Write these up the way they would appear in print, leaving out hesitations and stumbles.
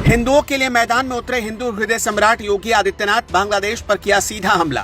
हिंदुओं के लिए मैदान में उतरे हिंदू हृदय सम्राट योगी आदित्यनाथ, बांग्लादेश पर किया सीधा हमला।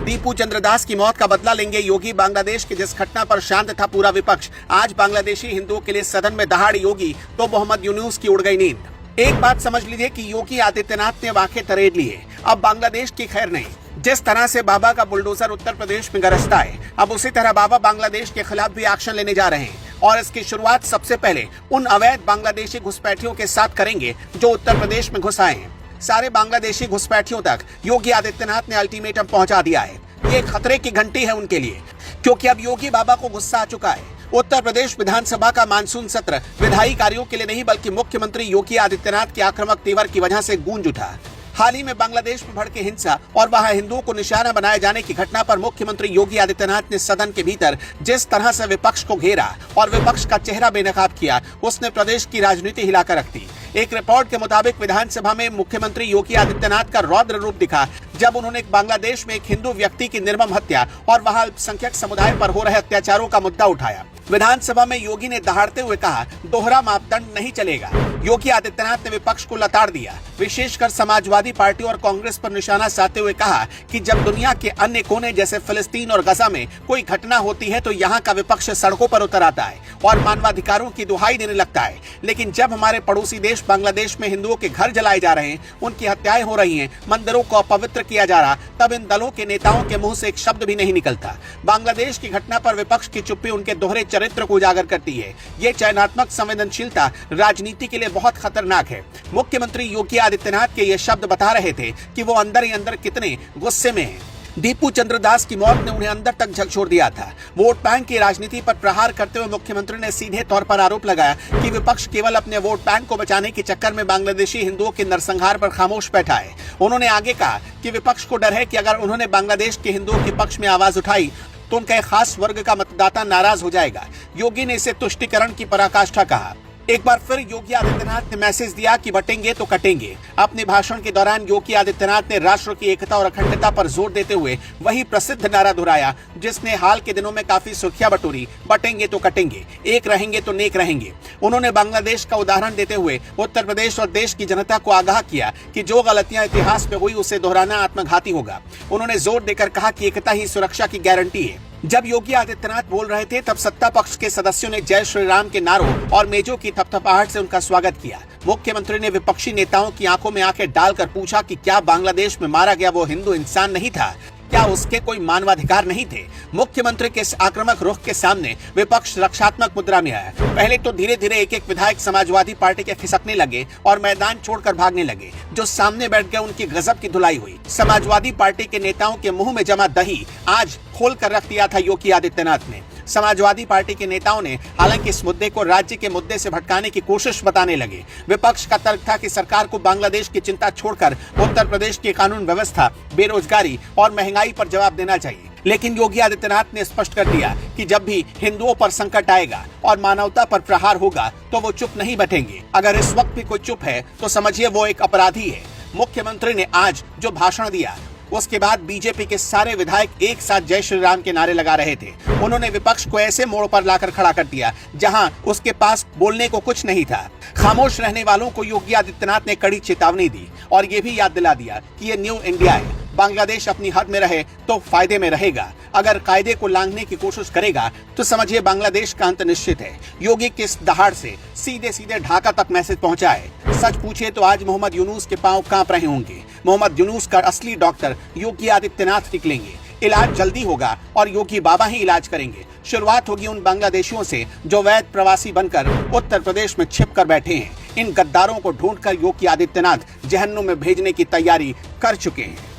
दीपू चंद्रदास की मौत का बदला लेंगे योगी। बांग्लादेश की जिस घटना पर शांत था पूरा विपक्ष, आज बांग्लादेशी हिंदुओं के लिए सदन में दहाड़ योगी तो मोहम्मद यूनुस की उड़ गई नींद। एक बात समझ लीजिए कि योगी आदित्यनाथ ने वाक़े तरेड़ लिए। अब बांग्लादेश की खैर नहीं। जिस तरह से बाबा का बुलडोजर उत्तर प्रदेश में गरजता है, अब उसी तरह बाबा बांग्लादेश के खिलाफ भी एक्शन लेने जा रहे हैं और इसकी शुरुआत सबसे पहले उन अवैध बांग्लादेशी घुसपैठियों के साथ करेंगे जो उत्तर प्रदेश में घुस आए हैं। सारे बांग्लादेशी घुसपैठियों तक योगी आदित्यनाथ ने अल्टीमेटम पहुंचा दिया है। ये खतरे की घंटी है उनके लिए, क्योंकि अब योगी बाबा को गुस्सा आ चुका है। उत्तर प्रदेश विधानसभा का मानसून सत्र विधायी कार्यों के लिए नहीं बल्कि मुख्यमंत्री योगी आदित्यनाथ के आक्रामक तेवर की वजह से गूंज उठा। हाल ही में बांग्लादेश में भड़के हिंसा और वहां हिंदुओं को निशाना बनाए जाने की घटना पर मुख्यमंत्री योगी आदित्यनाथ ने सदन के भीतर जिस तरह से विपक्ष को घेरा और विपक्ष का चेहरा बेनकाब किया, उसने प्रदेश की राजनीति हिलाकर रख दी। एक रिपोर्ट के मुताबिक विधानसभा में मुख्यमंत्री योगी आदित्यनाथ का रौद्र रूप दिखा जब उन्होंने बांग्लादेश में एक हिंदू व्यक्ति की निर्मम हत्या और वहां अल्पसंख्यक समुदाय पर हो रहे अत्याचारों का मुद्दा उठाया। विधानसभा में योगी ने दहाड़ते हुए कहा, दोहरा मापदंड नहीं चलेगा। योगी आदित्यनाथ ने विपक्ष को लताड़ दिया, विशेषकर समाजवादी पार्टी और कांग्रेस पर निशाना साधते हुए कहा कि जब दुनिया के अन्य कोने जैसे फिलिस्तीन और गजा में कोई घटना होती है तो यहाँ का विपक्ष सड़कों पर उतर आता है और मानवाधिकारों की दुहाई देने लगता है, लेकिन जब हमारे पड़ोसी देश बांग्लादेश में हिंदुओं के घर जलाए जा रहे हैं, उनकी हत्याएं हो रही हैं, मंदिरों को अपवित्र किया जा रहा, तब इन दलों के नेताओं के मुंह से एक शब्द भी नहीं निकलता। बांग्लादेश की घटना पर विपक्ष की चुप्पी उनके दोहरे चरित्र को उजागर करती है। ये चयनात्मक संवेदनशीलता राजनीति के लिए बहुत खतरनाक है। मुख्यमंत्री योगी आदित्यनाथ के ये शब्द बता रहे थे कि वो अंदर ही अंदर कितने गुस्से में हैं। दीपू चंद्रदास की मौत ने उन्हें अंदर तक झकझोर दिया था। वोट बैंक की राजनीति पर प्रहार करते हुए मुख्यमंत्री ने सीधे तौर पर आरोप लगाया कि विपक्ष केवल अपने वोट बैंक को बचाने के चक्कर में बांग्लादेशी हिंदुओं के नरसंहार पर खामोश बैठा है। उन्होंने आगे कहा कि विपक्ष को डर है कि अगर उन्होंने बांग्लादेश के हिंदुओं के पक्ष में आवाज उठाई तो उनका एक खास वर्ग का मतदाता नाराज हो जाएगा। योगी ने इसे तुष्टीकरण की पराकाष्ठा कहा। एक बार फिर योगी आदित्यनाथ ने मैसेज दिया कि बटेंगे तो कटेंगे। अपने भाषण के दौरान योगी आदित्यनाथ ने राष्ट्र की एकता और अखंडता पर जोर देते हुए वही प्रसिद्ध नारा दोहराया जिसने हाल के दिनों में काफी सुर्खियां बटोरी, बटेंगे तो कटेंगे, एक रहेंगे तो नेक रहेंगे। उन्होंने बांग्लादेश का उदाहरण देते हुए उत्तर प्रदेश और देश की जनता को आगाह किया कि जो गलतियां इतिहास में हुई उसे दोहराना आत्मघाती होगा। उन्होंने जोर देकर कहा कि एकता ही सुरक्षा की गारंटी है। जब योगी आदित्यनाथ बोल रहे थे तब सत्ता पक्ष के सदस्यों ने जय श्री राम के नारों और मेजों की थपथपाहट से उनका स्वागत किया। मुख्यमंत्री ने विपक्षी नेताओं की आंखों में आंखें डालकर पूछा कि क्या बांग्लादेश में मारा गया वो हिंदू इंसान नहीं था? क्या उसके कोई मानवाधिकार नहीं थे? मुख्यमंत्री के इस आक्रामक रुख के सामने विपक्ष रक्षात्मक मुद्रा में आया। पहले तो धीरे धीरे एक एक विधायक समाजवादी पार्टी के खिसकने लगे और मैदान छोड़कर भागने लगे। जो सामने बैठ गए उनकी गजब की धुलाई हुई। समाजवादी पार्टी के नेताओं के मुंह में जमा दही आज खोल कर रख दिया था योगी आदित्यनाथ ने। समाजवादी पार्टी के नेताओं ने हालांकि इस मुद्दे को राज्य के मुद्दे से भटकाने की कोशिश बताने लगे। विपक्ष का तर्क था कि सरकार को बांग्लादेश की चिंता छोड़कर उत्तर प्रदेश की कानून व्यवस्था, बेरोजगारी और महंगाई पर जवाब देना चाहिए। लेकिन योगी आदित्यनाथ ने स्पष्ट कर दिया कि जब भी हिंदुओं पर संकट आएगा और मानवता पर प्रहार होगा तो वो चुप नहीं बैठेंगे। अगर इस वक्त भी कोई चुप है तो समझिए वो एक अपराधी है। मुख्यमंत्री ने आज जो भाषण दिया उसके बाद बीजेपी के सारे विधायक एक साथ जय श्री राम के नारे लगा रहे थे। उन्होंने विपक्ष को ऐसे मोड़ पर लाकर खड़ा कर दिया जहां उसके पास बोलने को कुछ नहीं था। खामोश रहने वालों को योगी आदित्यनाथ ने कड़ी चेतावनी दी और ये भी याद दिला दिया कि ये न्यू इंडिया है। बांग्लादेश अपनी हद में रहे तो फायदे में रहेगा। अगर कायदे को लांघने की कोशिश करेगा तो समझिए बांग्लादेश का अंत निश्चित है। योगी की इस दहाड़ से सीधे सीधे ढाका तक मैसेज पहुंचा है। सच पूछे तो आज मोहम्मद यूनुस के पांव कांप रहे होंगे। मोहम्मद यूनुस का असली डॉक्टर योगी आदित्यनाथ निकलेंगे। इलाज जल्दी होगा और योगी बाबा ही इलाज करेंगे। शुरुआत होगी उन बांग्लादेशियों से जो वैध प्रवासी बनकर उत्तर प्रदेश में छिप कर बैठे हैं। इन गद्दारों को ढूंढकर योगी आदित्यनाथ जहन्नुम में भेजने की तैयारी कर चुके हैं।